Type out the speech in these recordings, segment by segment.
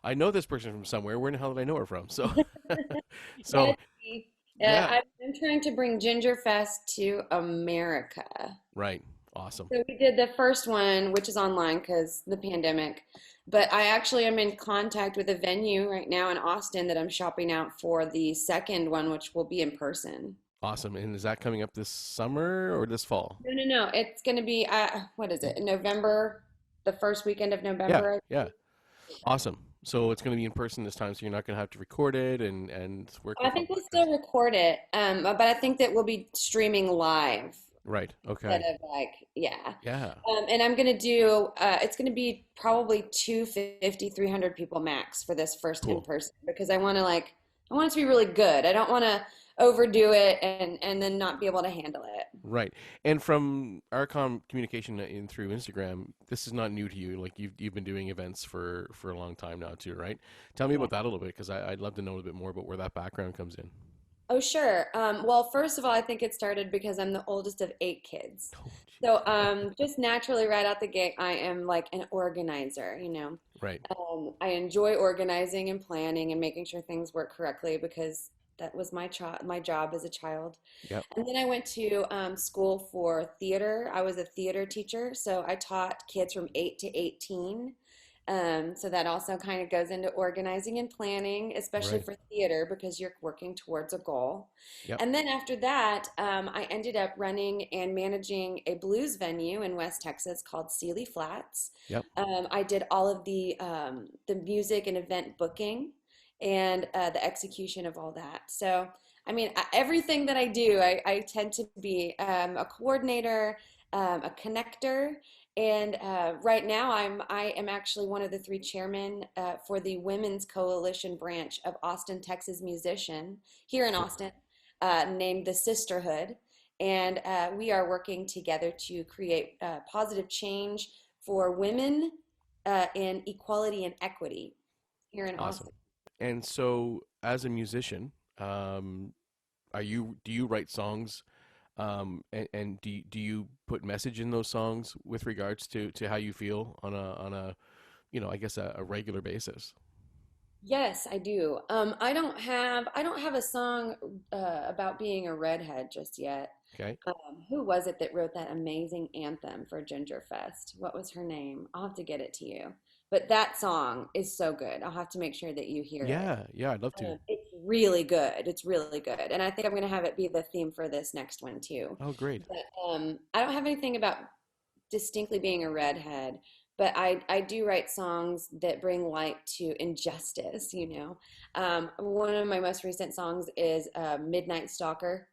I know this person from somewhere. Where in the hell did I know her from? So, Yeah, so it's me. yeah, I'm trying to bring Ginger Fest to America. right. Awesome. So we did the first one, which is online because the pandemic. But I actually am in contact with a venue right now in Austin that I'm shopping out for the second one, which will be in person. Awesome. And is that coming up this summer or this fall? No, no, no. It's going to be, what is it, November, the first weekend of Yeah, November. yeah. Awesome. So it's going to be in person this time, so you're not going to have to record it and work I with all think we'll that kind of still stuff. record it, but I think that we'll be streaming live Right. instead Okay. of like, yeah. Yeah. And I'm gonna do, it's gonna be probably 250, 300 people max for this first in Cool. person because I want it to be really good. I don't want to overdo it and then not be able to handle it. Right. And from our communication in through Instagram, this is not new to you. Like you've been doing events for a long time now too, right? Tell me Yeah. about that a little bit because I'd love to know a little bit more about where that background comes in. Oh, sure. Well, first of all, I think it started because I'm the oldest of 8 kids. Oh, So, jeez. just naturally right out the gate, I am like an organizer, you know. Right. I enjoy organizing and planning and making sure things work correctly because that was my job as a child. Yep. And then I went to school for theater. I was a theater teacher, so I taught kids from 8 to 18. So that also kind of goes into organizing and planning, especially Right. for theater because you're working towards a goal. Yep. And then after that, I ended up running and managing a blues venue in West Texas called Sealy Flats. Yep. I did all of the music and event booking and the execution of all that. So, I mean, everything that I do, I tend to be a coordinator, a connector, and right now I am actually one of the three chairmen for the Women's Coalition branch of Austin, Texas musician here in Cool. Austin, named the Sisterhood. And we are working together to create positive change for women in equality and equity here in Awesome. Austin. And so, as a musician, um, do you write songs, and do you put message in those songs with regards to how you feel on a I guess a regular basis? Yes, I do. I don't have a song about being a redhead just yet. Okay. Who was it that wrote that amazing anthem for Ginger Fest? What was her name? I'll have to get it to you. But that song is so good. I'll have to make sure that you hear it. Yeah. Yeah. I'd love to. It's really good. It's really good. And I think I'm going to have it be the theme for this next one too. Oh, great. But I don't have anything about distinctly being a redhead, but I do write songs that bring light to injustice, you know. One of my most recent songs is Midnight Stalker.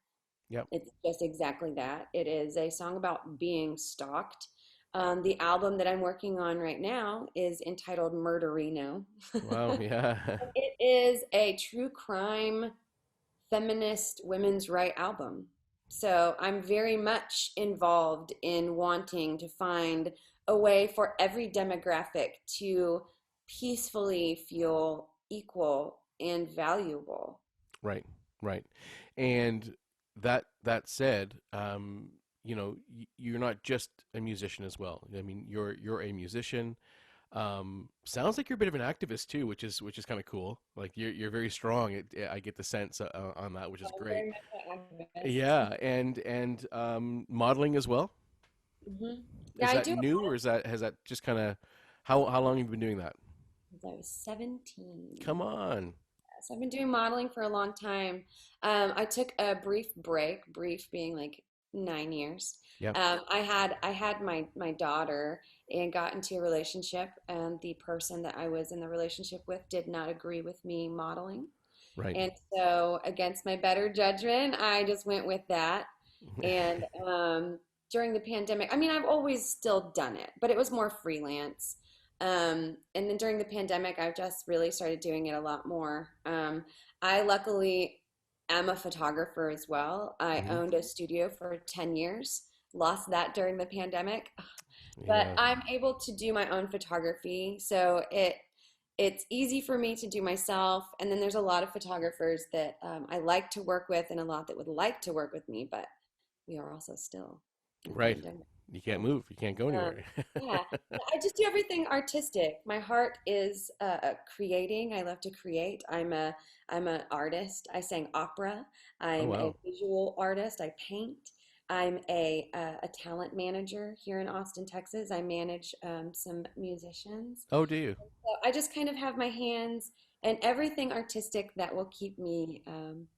Yep. It's just exactly that. It is a song about being stalked. The album that I'm working on right now is entitled Murderino. Wow. Yeah. It is a true crime feminist women's right album. So I'm very much involved in wanting to find a way for every demographic to peacefully feel equal and valuable. Right. Right. And that said, you're not just a musician as well. I mean, you're a musician. Sounds like you're a bit of an activist too, which is kind of cool. Like you're very strong. I get the sense on that, which is I'm great. very much an activist. Yeah, and modeling as well. Yeah, Is I that do a new, lot or is that has that just kind of how long have you been doing that? since I was 17. Come on. So I've been doing modeling for a long time. I took a brief break, brief being like 9 years. Yep. I had my daughter and got into a relationship, and the person that I was in the relationship with did not agree with me modeling. Right. And so, against my better judgment, I just went with that. And during the pandemic, I mean, I've always still done it, but it was more freelance. And then during the pandemic, I've just really started doing it a lot more. I luckily am a photographer as well. I Hmm. owned a studio for 10 years, lost that during the pandemic, but Yeah. I'm able to do my own photography. So it's easy for me to do myself. And then there's a lot of photographers that I like to work with and a lot that would like to work with me, but we are also still in a Right. pandemic. You can't move. You can't go Um, anywhere. yeah, I just do everything artistic. My heart is creating. I love to create. I'm an artist. I sang opera. Oh I'm a wow. visual artist. I paint. I'm a talent manager here in Austin, Texas. I manage some musicians. Oh, do you? So I just kind of have my hands and everything artistic that will keep me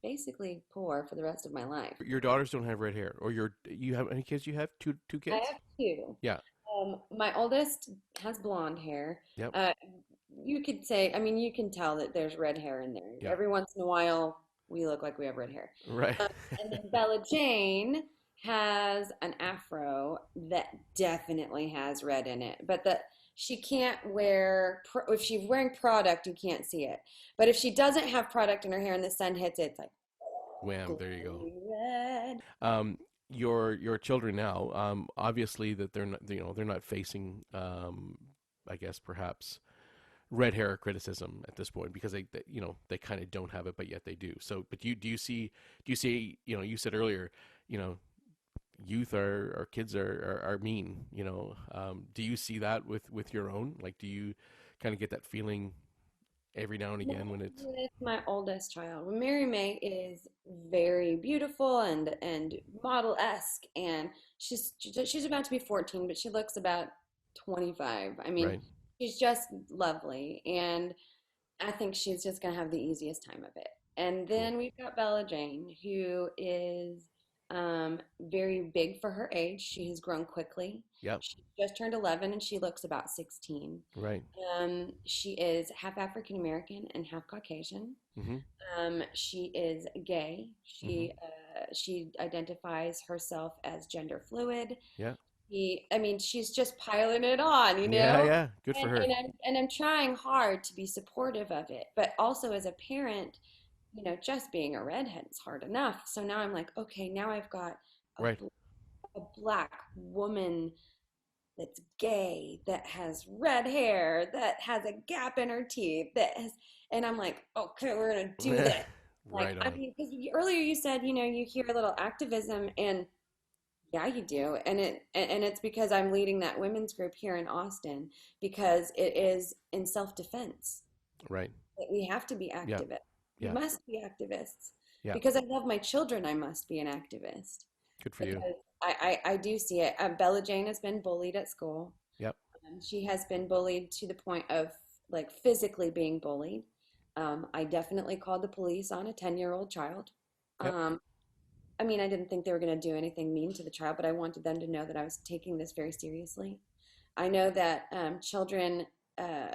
basically poor for the rest of my life. Your daughters don't have red hair, or you have any kids? You have two I kids? have two. Yeah. My oldest has blonde hair. Yep. Uh, you could say, I mean, you can tell that there's red hair in there. Yeah. Every once in a while, we look like we have red hair. Right. And then Bella Jane has an afro that definitely has red in it, but she can't wear, if she's wearing product, you can't see it. But if she doesn't have product in her hair and the sun hits it, it's like Wham. There you go. glowing red. Your children now, obviously that they're not, they're not facing, I guess perhaps red hair criticism at this point because they kind of don't have it, but yet they do. So, but do you see, you said earlier, you know, youth are kids are mean, do you see that with your own? Like, do you kind of get that feeling every now and again Not when it's with my oldest child. Well, Mary May is very beautiful and model-esque, and she's about to be 14, but she looks about 25. I mean, right? she's just lovely, and I think she's just gonna have the easiest time of it. And Cool. then we've got Bella Jane, who is very big for her age. She has grown quickly. Yep. She just turned 11, and she looks about 16. Right. She is half African American and half Caucasian. Mm-hmm. She is gay. Mm-hmm. She identifies herself as gender fluid. Yeah. I mean, she's just piling it on, you Yeah. know? Yeah. Good for And, her. and I'm trying hard to be supportive of it, but also as a parent, just being a redhead is hard enough. So now I'm like, okay, now I've got a, Right. a black woman that's gay, that has red hair, that has a gap in her teeth, and I'm like, okay, we're gonna do this. Like, Right I on. mean, because earlier you said, you hear a little activism, and yeah, you do, and it's because I'm leading that women's group here in Austin because it is in self-defense Right. that we have to be Yeah. activists. We Yeah. must be activists Yeah. because I love my children. I must be an activist Good for you. because I do see it. Bella Jane has been bullied at school. Yep. She has been bullied to the point of like physically being bullied. I definitely called the police on a 10-year-old child. Yep. Um, I mean, I didn't think they were going to do anything mean to the child, but I wanted them to know that I was taking this very seriously. I know that uh,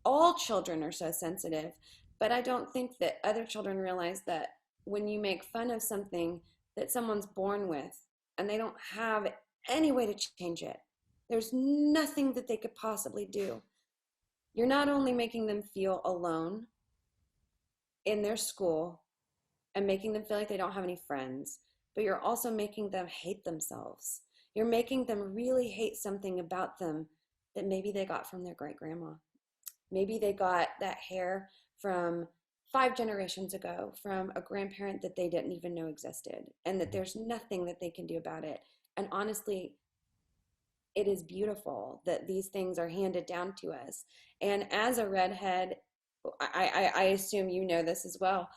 all children are so sensitive, but I don't think that other children realize that when you make fun of something that someone's born with and they don't have any way to change it, there's nothing that they could possibly do. You're not only making them feel alone in their school and making them feel like they don't have any friends, but you're also making them hate themselves. You're making them really hate something about them that maybe they got from their great grandma. Maybe they got that hair from 5 generations ago from a grandparent that they didn't even know existed, and that Mhm. there's nothing that they can do about it. And honestly, it is beautiful that these things are handed down to us. And as a redhead, I assume you know this as well.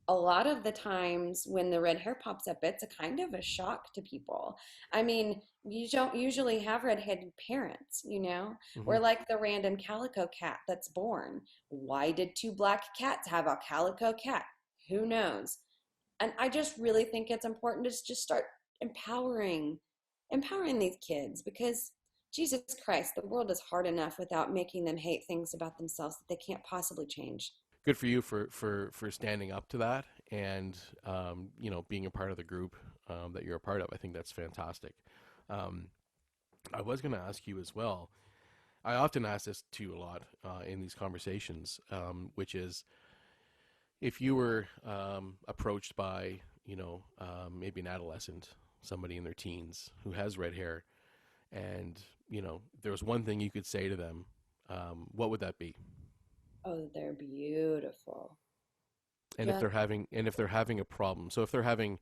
A lot of the times when the red hair pops up, it's a kind of a shock to people. I mean, you don't usually have redheaded parents, you know? Mhm. Or like the random calico cat that's born. Why did two black cats have a calico cat? Who knows? And I just really think it's important to just start empowering empowering these kids because Jesus Christ, the world is hard enough without making them hate things about themselves that they can't possibly change. Good for you for standing up to that and being a part of the group that you're a part of. I think that's fantastic. Um, I was going to ask you as well. I often ask this to a lot in these conversations, which is if you were approached by maybe an adolescent, somebody in their teens who has red hair, and there was one thing you could say to them, what would that be? Oh, they're beautiful. And if Just they're having a problem, so if they're having,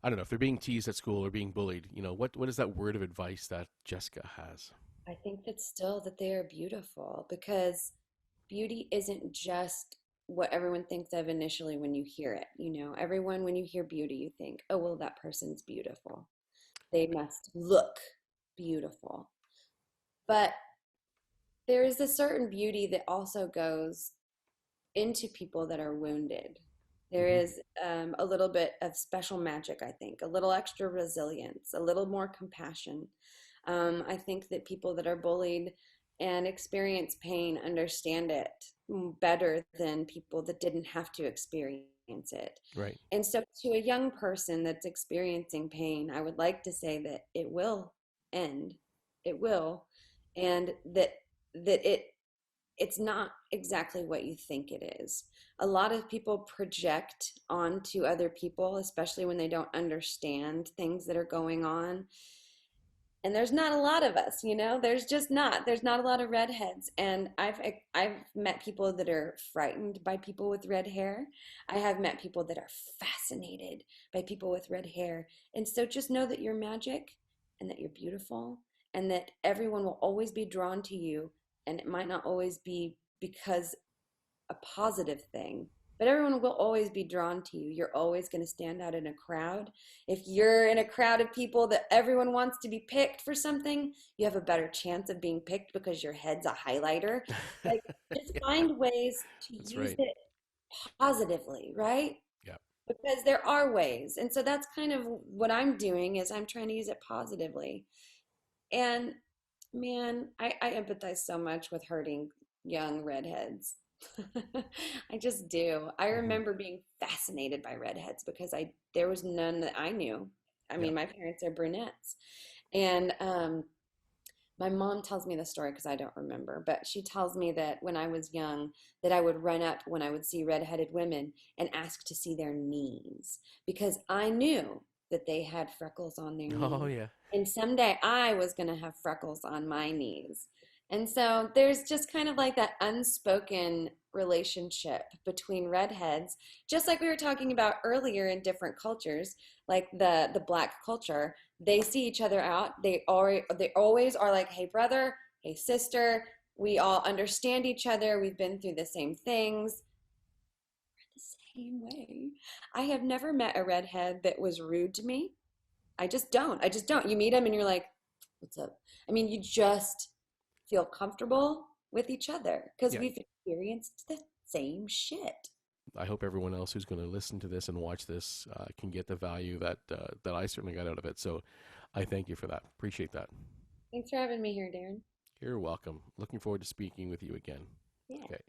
I don't know if they're being teased at school or being bullied. What is that word of advice that Jessica has? I think that still that they are beautiful because beauty isn't just what everyone thinks of initially when you hear it. Everyone, when you hear beauty, you think, oh, well, that person's beautiful. They must look beautiful. But there is a certain beauty that also goes into people that are wounded. There Hmm. is a little bit of special magic, I think, a little extra resilience, a little more compassion. I think that people that are bullied and experience pain understand it better than people that didn't have to experience it. Right. And so, to a young person that's experiencing pain, I would like to say that it will end. It will, and it's not exactly what you think it is. A lot of people project onto other people, especially when they don't understand things that are going on. And there's not a lot of us, there's just not. There's not a lot of redheads. And I've met people that are frightened by people with red hair. I have met people that are fascinated by people with red hair. And so just know that you're magic and that you're beautiful and that everyone will always be drawn to you, and it might not always be because a positive thing, but everyone will always be drawn to you. You're always going to stand out in a crowd. If you're in a crowd of people that everyone wants to be picked for something, you have a better chance of being picked because your head's a highlighter. Like, just Yeah, find ways to that's use right. it positively, right? Yeah. Because there are ways. And so that's kind of what I'm doing, is I'm trying to use it positively. And man, I empathize so much with hurting young redheads. I just do. I Hmm. remember being fascinated by redheads because I there was none that I knew. I Yeah. mean, my parents are brunettes, and my mom tells me the story because I don't remember, but she tells me that when I was young, that I would run up when I would see redheaded women and ask to see their knees because I knew that they had freckles on their Oh knees. yeah. And someday I was going to have freckles on my knees. And so there's just kind of like that unspoken relationship between redheads, just like we were talking about earlier in different cultures, like the black culture. They see each other out. They always are like, "Hey brother, hey sister, we all understand each other. We've been through the same things." The same way. I have never met a redhead that was rude to me. I just don't. I just don't. You meet them and you're like, "What's up?" I mean, you just feel comfortable with each other because Yeah. we've experienced the same shit. I hope everyone else who's going to listen to this and watch this can get the value that I certainly got out of it. So I thank you for that. Appreciate that. Thanks for having me here, Darren. You're welcome. Looking forward to speaking with you again. Yeah. Okay.